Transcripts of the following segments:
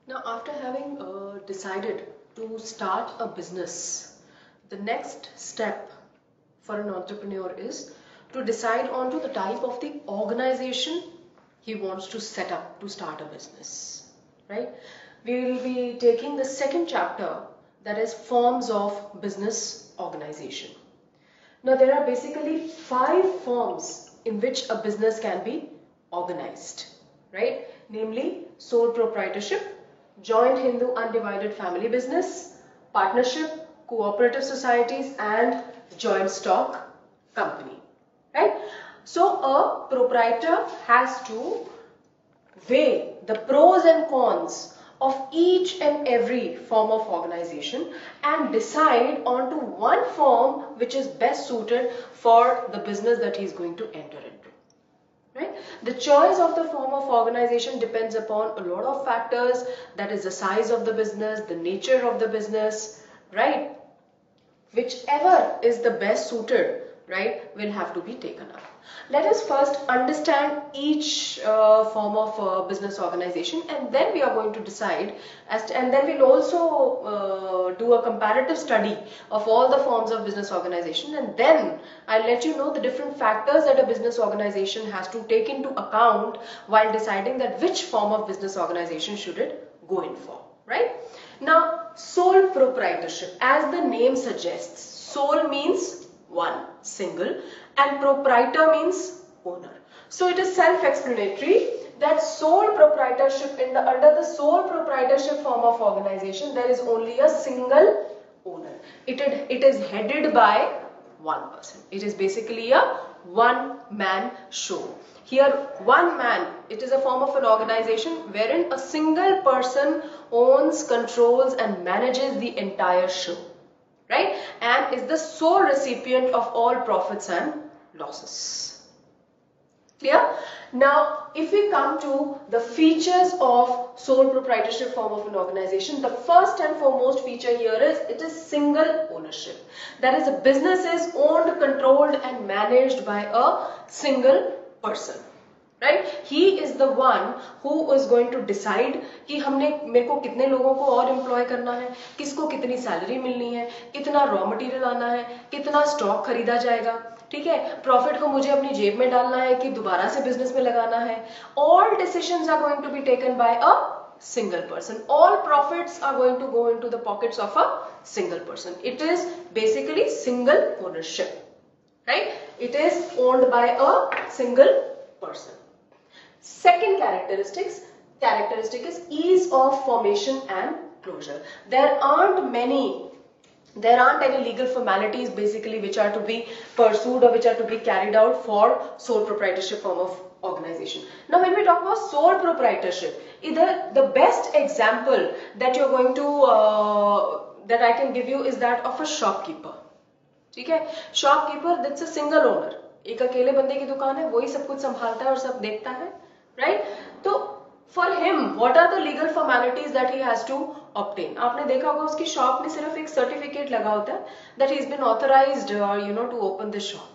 Now, after having decided to start a business, the next step for an entrepreneur is to decide onto the type of the organization he wants to set up to start a business, right? We will be taking the second chapter, that is forms of business organization. Now, there are basically 5 forms in which a business can be organized, right? Namely, sole proprietorship, joint Hindu undivided family business, partnership, cooperative societies, and joint stock company, right? So a proprietor has to weigh the pros and cons of each and every form of organization and decide onto one form which is best suited for the business that he is going to enter into. Right? The choice of the form of organization depends upon a lot of factors, that is the size of the business, the nature of the business, right? Whichever is the best suited, right, will have to be taken up. Let us first understand each form of business organization, and then we are going to decide and then we'll also do a comparative study of all the forms of business organization, and then I'll let you know the different factors that a business organization has to take into account while deciding that which form of business organization should it go in for, right? Now, sole proprietorship, as the name suggests, sole means one, single, and proprietor means owner. So it is self-explanatory that sole proprietorship under the sole proprietorship form of organization, there is only a single owner. It is headed by one person. It is basically a one-man show. Here, one man, it is a form of an organization wherein a single person owns, controls, and manages the entire show, right? And is the sole recipient of all profits and losses. Clear? Now, if we come to the features of sole proprietorship form of an organization, the first and foremost feature here is it is single ownership. That is, a business is owned, controlled, and managed by a single person. Right? He is the one who is going to decide कि मेरे को कितने लोगों को और employ करना है, किसको कितनी सैलरी मिलनी है, कितना रॉ मटेरियल आना है, कितना स्टॉक खरीदा जाएगा, ठीक है, प्रॉफिट को मुझे अपनी जेब में डालना है कि दोबारा से बिजनेस में लगाना है. All decisions are going to be taken by a single person. All profits are going to go into the pockets of a single person. It is basically single ownership, right? It is owned by a single person. Second characteristic is ease of formation and closure. There aren't any legal formalities basically which are to be pursued or which are to be carried out for sole proprietorship form of organization. Now, when we talk about sole proprietorship, either the best example that you're going to that I can give you is that of a shopkeeper. ठीक है? Shopkeeper, that's a single owner. एक अकेले बंदे की दुकान है, वही सब कुछ संभालता है और सब देखता है, right? तो for him, what are the legal formalities that he has to obtain? आपने देखा होगा उसकी शॉप में सिर्फ एक सर्टिफिकेट लगा होता है that he's been authorized, to open this shop,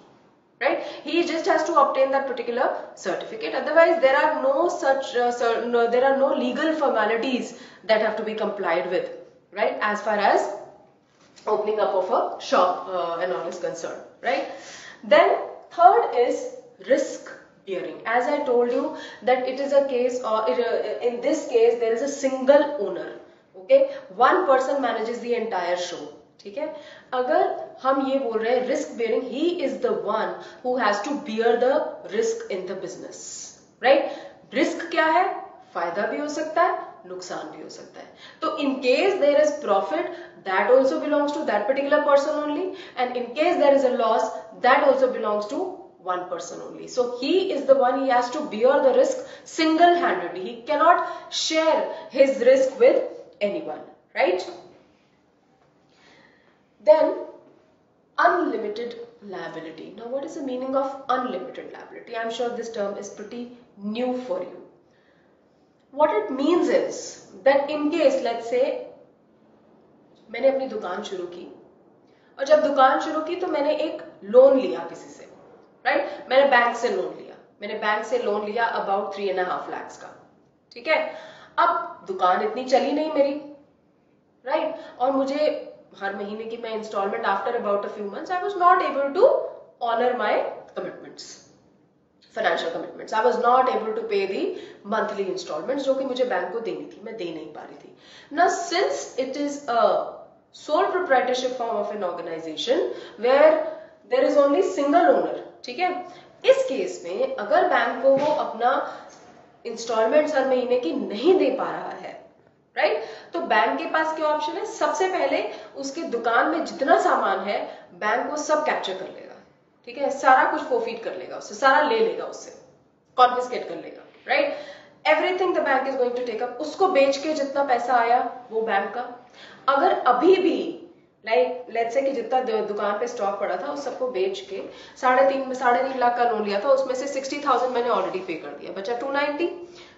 right? He just has to obtain that particular certificate. Otherwise, there are no such there are no legal formalities that have to be complied with, right? As far as opening up of a shop and all is concerned, right? Then third is risk bearing. As I told you that it is a case, in this case there is a single owner, okay? One person manages the entire show, ठीक है? अगर हम ये बोल रहे हैं risk bearing, he is the one who has to bear the risk in the business, right? Risk क्या है? फायदा भी हो सकता है, नुकसान भी हो सकता है. तो in case there is profit, that also belongs to that particular person only, and in case there is a loss, that also belongs to one person only. So he is the one, he has to bear the risk single-handedly. He cannot share his risk with anyone, right? Then unlimited liability. Now, what is the meaning of unlimited liability? I'm sure this term is pretty new for you. What it means is that in case, let's say, मैंने अपनी दुकान शुरू की और जब दुकान शुरू की तो मैंने एक लोन लिया किसी से, राइट? मैंने बैंक से लोन लिया about 3.5 lakhs का, ठीक है? अब दुकान इतनी चली नहीं मेरी, राइट, और मुझे हर महीने की मैं installment after about a few months I was not able to honour my commitments, financial commitments. I was not able to pay the monthly installments जो कि मुझे बैंक को देनी थी, मैं दे नहीं पा रही थी. Now since it is a sole proprietorship form of an organization where there is only single owner, ठीक है, इस केस में अगर बैंक को वो अपना इंस्टॉलमेंट्स हर महीने की नहीं दे पा रहा है, राइट, तो बैंक के पास क्या ऑप्शन है? सबसे पहले उसके दुकान में जितना सामान है बैंक वो सब कैप्चर कर लेगा, ठीक है, सारा कुछ फोरफीट कर लेगा उससे, सारा ले लेगा उससे, कॉन्फिस्केट कर लेगा, right. Everything the bank is going to take up. उसको बेच के जितना पैसा आया वो बैंक का. अगर अभी भी लेट्स से कि जितना दुकान पे स्टॉक पड़ा था उस सबको बेच के 3.5 लाख का लोन लिया था, उसमें से 60,000 मैंने ऑलरेडी पे कर दिया, बचा 290.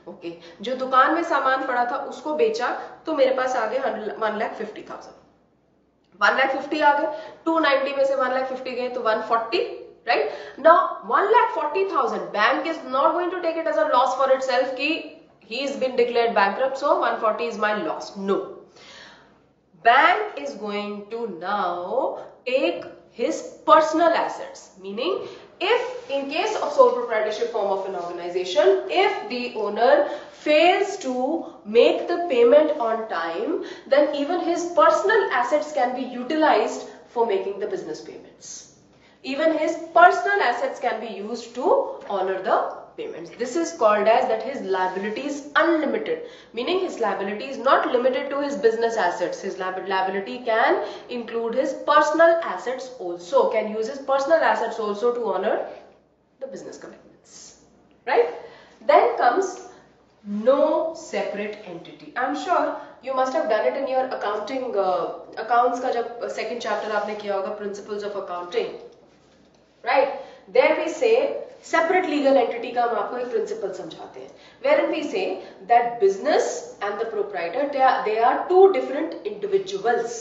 ओके, जो दुकान में सामान पड़ा था उसको बेचा तो मेरे पास आ गए 1,50,000. 1,50,000 आ गए, 290 में से 1,50,000 गए तो 140. Right now 1,40,000 bank is not going to take it as a loss for itself कि he has been declared bankrupt so 140 is my loss. No, bank is going to now take his personal assets, meaning if in case of sole proprietorship form of an organization, if the owner fails to make the payment on time, then even his personal assets can be utilized for making the business payments. Even his personal assets can be used to honor the payments. This is called as that his liability is unlimited, meaning his liability is not limited to his business assets. His liability can include his personal assets also, can use his personal assets also to honor the business commitments, right? Then comes no separate entity. I'm sure you must have done it in your accounting accounts का जब second chapter आपने किया होगा, principles of accounting. Right, there we say separate legal entity का हम आपको एक principle समझाते हैं, wherein we say that business and the proprietor they are two different individuals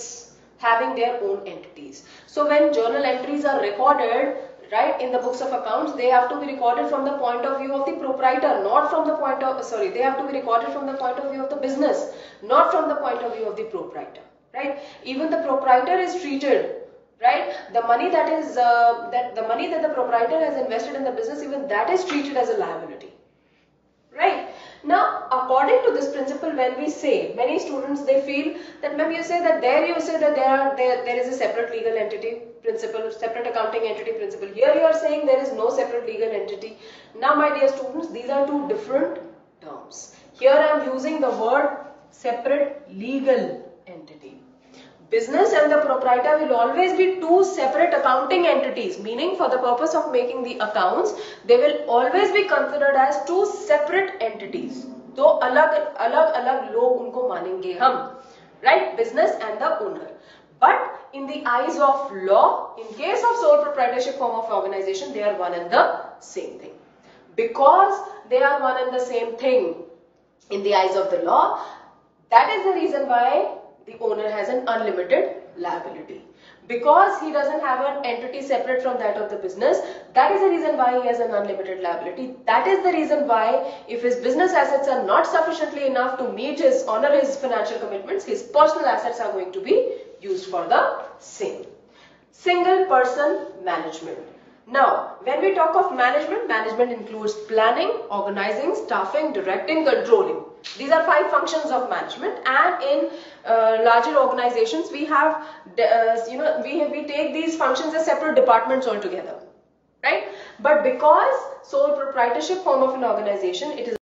having their own entities. So when journal entries are recorded, right, in the books of accounts, they have to be recorded from the point of view of the proprietor, not from the point of they have to be recorded from the point of view of the business, not from the point of view of the proprietor, right? Even the proprietor is treated, right, the money that is the money that the proprietor has invested in the business, even that is treated as a liability, right? Now according to this principle, when we say, many students they feel that ma'am you say that there is a separate legal entity principle, separate accounting entity principle. Here you are saying there is no separate legal entity. Now my dear students, these are two different terms. Here I am using the word separate legal entity. Business and the proprietor will always be two separate accounting entities, meaning for the purpose of making the accounts, they will always be considered as two separate entities. तो अलग लोग उनको मानेंगे हम, right? Business and the owner. But in the eyes of law, in case of sole proprietorship form of organization, they are one and the same thing. Because they are one and the same thing in the eyes of the law, that is the reason why the owner has an unlimited liability. Because he doesn't have an entity separate from that of the business, that is the reason why he has an unlimited liability. That is the reason why if his business assets are not sufficiently enough to honor his financial commitments, his personal assets are going to be used for the same. Single person management. Now, when we talk of management, management includes planning, organizing, staffing, directing, controlling. These are 5 functions of management, and in larger organizations we have we take these functions as separate departments altogether, right? But because sole proprietorship form of an organization, it is